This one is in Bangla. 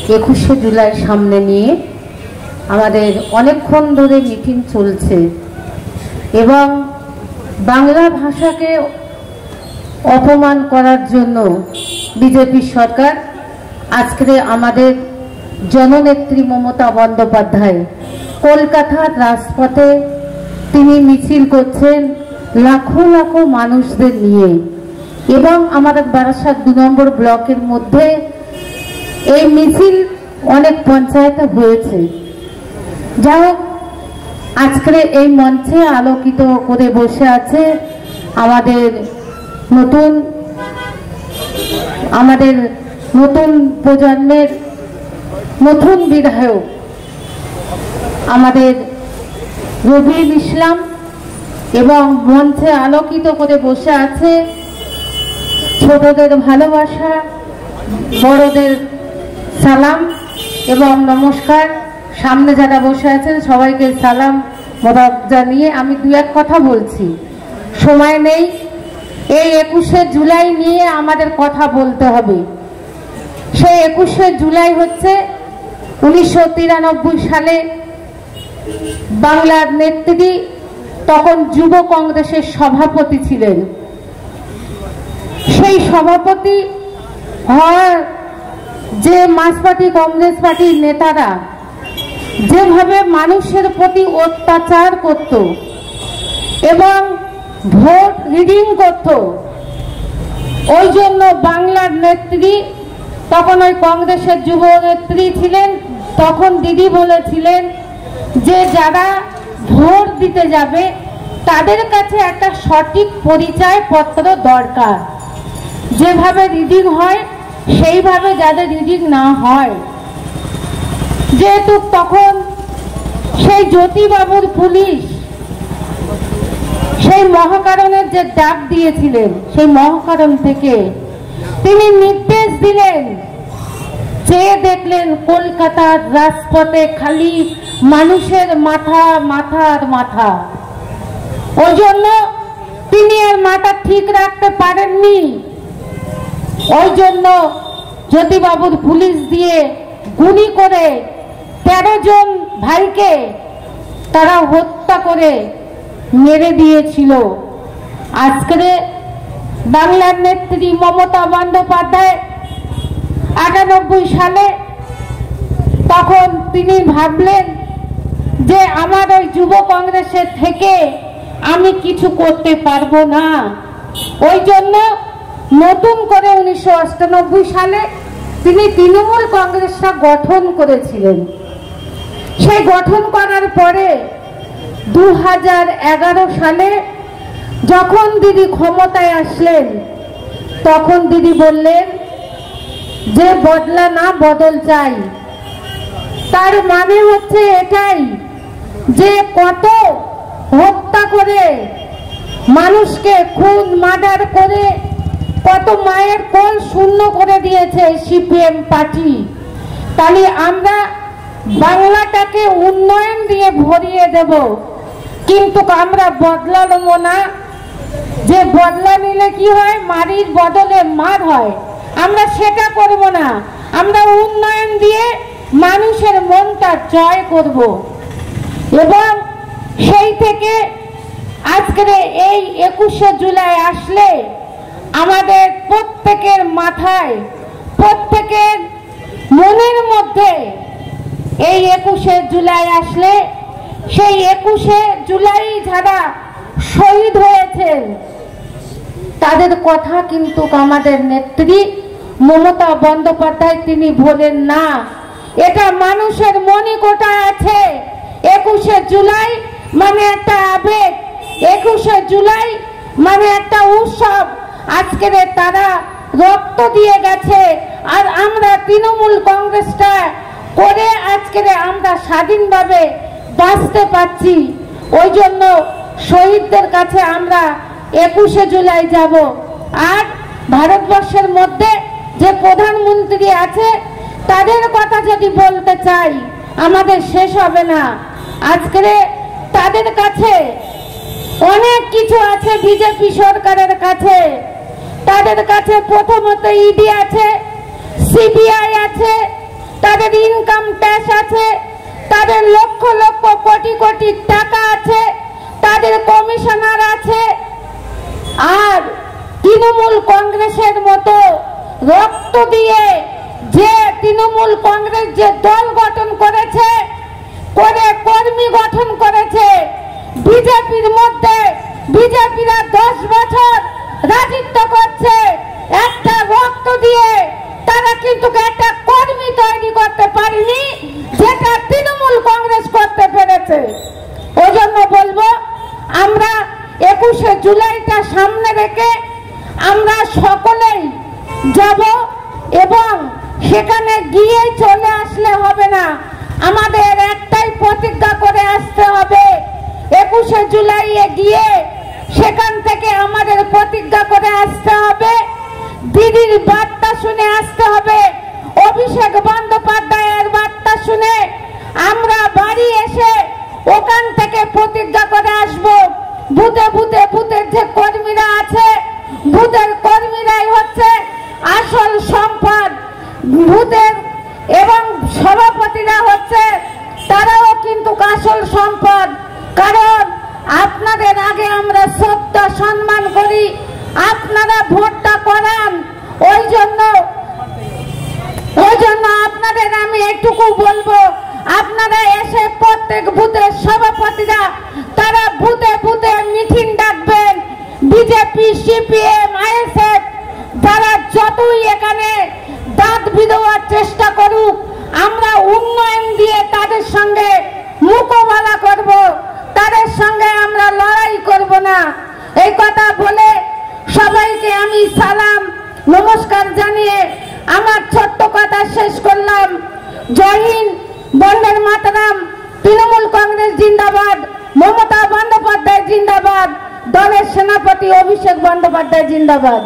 21শে জুলাই সামনে নিয়ে আমাদের অনেকক্ষণ ধরে মিটিং চলছে এবং বাংলা ভাষাকে অপমান করার জন্য বিজেপি সরকার আজকে আমাদের জননেত্রী মমতা বন্দ্যোপাধ্যায় কলকাতার রাজপথে তিনি মিছিল করছেন লাখো লাখো মানুষদের নিয়ে এবং আমাদের বারাসাত 2 নম্বর ব্লকের মধ্যে এই মিছিল অনেক পঞ্চায়েতে হয়েছে। যাই হোক, আজকে এই মঞ্চে আলোকিত করে বসে আছে আমাদের নতুন প্রজন্মের নতুন বিধায়ক আমাদের রবিউল ইসলাম এবং মঞ্চে আলোকিত করে বসে আছে ছোটদের ভালোবাসা, বড়দের সালাম এবং নমস্কার। সামনে যারা বসে আছেন সবাইকে সালাম মোবারক জানিয়ে আমি 2-1 কথা বলছি, সময় নেই। এই 21শে জুলাই নিয়ে আমাদের কথা বলতে হবে। সেই 21শে জুলাই হচ্ছে 1993 সালে বাংলার নেত্রী তখন যুব কংগ্রেসের সভাপতি ছিলেন। সেই সভাপতি হওয়ার যে মার্ক্সবাদী কংগ্রেস পার্টির নেতারা যেভাবে মানুষের প্রতি অত্যাচার করত এবং ভোট রিডিং করত, ওই জন্য বাংলার নেত্রী তখন ওই কংগ্রেসের যুব নেত্রী ছিলেন, তখন দিদি বলেছিলেন যে যারা ভোট দিতে যাবে তাদের কাছে একটা সঠিক পরিচয় পত্র দরকার, যেভাবে রিডিং হয় সেইভাবে যাদের রিডিং না হয়। যেহেতু তখন সেই জ্যোতিবাবুর পুলিশ সেই মহাকারণের যে ডাক দিয়েছিলেন, সেই মহাকারণ থেকে তিনি নির্দেশ দিলেন, চেয়ে দেখলেন কলকাতার রাজপথে খালি মানুষের মাথা মাথা আর মাথা। ওই জন্য তিনি আর মাথা ঠিক রাখতে পারেননি। ওই জন্য জ্যোতিবাবুর পুলিশ দিয়ে গুলি করে 13 জন ভাইকে তারা হত্যা করে মেরে দিয়েছিল। আজকে বাংলার নেত্রী মমতা বন্দ্যোপাধ্যায় 98 সালে তখন তিনি ভাবলেন যে আমার ওই যুব কংগ্রেসের থেকে আমি কিছু করতে পারবো না। ওই জন্য নতুন করে 1998 সালে তিনি তৃণমূল কংগ্রেসটা গঠন করেছিলেন। সেই গঠন করার পরে 2011 সালে যখন দিদি ক্ষমতায় আসলেন তখন দিদি বললেন যে বদলা না বদল চাই। তার মানে হচ্ছে এটাই যে কত হত্যা করে মানুষকে খুন মার্ডার করে কত মায়ের কোল শূন্য করে দিয়েছে সিপিএম পার্টি। তাহলে আমরা বাংলাটাকে উন্নয়ন দিয়ে ভরিয়ে দেব, কিন্তু আমরা বদলা নেব না। যে বদলা নিলে কি হয়, মারির বদলে মার হয়, আমরা সেটা করব না। আমরা উন্নয়ন দিয়ে মানুষের মনটা জয় করব। এবং সেই থেকে আজকের এই 21শে জুলাই আসলে আমাদের প্রত্যেকের মাথায়, প্রত্যেকের মনের মধ্যে এই 21শে জুলাই আসলে সেই 21শে জুলাই যারা শহীদ হয়েছেন তাদের কথা কিন্তু আমাদের নেত্রী মমতা বন্দ্যোপাধ্যায় তিনি বলেন না। এটা মানুষের মনে কোটা আছে। 21শে জুলাই মানে একটা আবেগ, 21শে জুলাই মানে একটা উৎসব। আজকে তারা রক্ত দিয়ে গেছে আর আমরা তৃণমূল কংগ্রেসটা করে আজকে আমরা স্বাধীনভাবে বাঁচতে পারছি। ওই জন্য শহীদদের কাছে আমরা 21শে জুলাই যাব। আর ভারতবর্ষের মধ্যে যে প্রধানমন্ত্রী আছে তাদের কথা যদি বলতে চাই আমাদের শেষ হবে না। আজকে তাদের কাছে অনেক কিছু আছে, বিজেপি সরকারের কাছে। তাদের কাছে প্রথমত ইডি আছে, সিবিআই আছে, তাদের ইনকাম ট্যাক্স আছে, তাদের লক্ষ লক্ষ কোটি কোটি টাকা আছে, তাদের কমিশনার আছে। আর তৃণমূল কংগ্রেসের মতো রক্ত দিয়ে যে তৃণমূল কংগ্রেস যে দল গঠন করেছে, করে কর্মী গঠন করেছে, বিজেপির মধ্যে বিজেপিরা 10 বছর রাজত্ব করছে, একটা রক্ত দিয়ে তারা কিন্তু একটা কর্মী তৈরি করতে পারেনি, যেটা তৃণমূল কংগ্রেস করতে পেরেছে। ওই জন্য বলবো, আমরা 21শে জুলাইটা সামনে রেখে আমরা সকলেই যাব, এবং সেখানে গিয়ে চলে আসলে হবে না, আমাদের একটাই প্রতিজ্ঞা করে আসতে হবে। 21শে জুলাইয়ে গিয়ে সেখান থেকে আমাদের প্রতিজ্ঞা করে আসতে হবে, দিদির বার্তা শুনে আসতে হবে, অভিষেক বন্দ্যোপাধ্যায়ের বার্তা শুনে আমরা বাড়ি এসে ওখান থেকে প্রতিজ্ঞা করে আসব। বুথে বুথে বুথের যে কর্মীরা আছে, বুথের কর্মীরাই হচ্ছে আসল সম্পদ, বুথের এবং সভাপতিরা হচ্ছে তারাও কিন্তু আসল সম্পদ। কারণ আপনাদের আগে আমরা শ্রদ্ধা সম্মান করি, আপনারা ভোটটা করান। ওই জন্য আপনাদের আমি একটুকু বলবো, আপনারা এসে প্রত্যেক বুথের সভাপতিরা তারা বুথে বুথে মিটিং ডাকবেন। বিজেপি, সিপিএম, আইএসএফ যারা যতই এখানে দাঁত বিধবার চেষ্টা করুক, আমরা উন্নয়ন দিয়ে তাদের সঙ্গে মোকাবেলা করব, তাদের সঙ্গে আমরা লড়াই করব না। এই কথা বলে সবাইকে আমি সালাম নমস্কার জানিয়ে আমার ছোট্ট কথা শেষ করলাম। জয় হিন্দ, বন্দে মাতরম। তৃণমূল কংগ্রেস জিন্দাবাদ, মমতা বন্দ্যোপাধ্যায় জিন্দাবাদ, দলের সেনাপতি অভিষেক বন্দ্যোপাধ্যায় জিন্দাবাদ।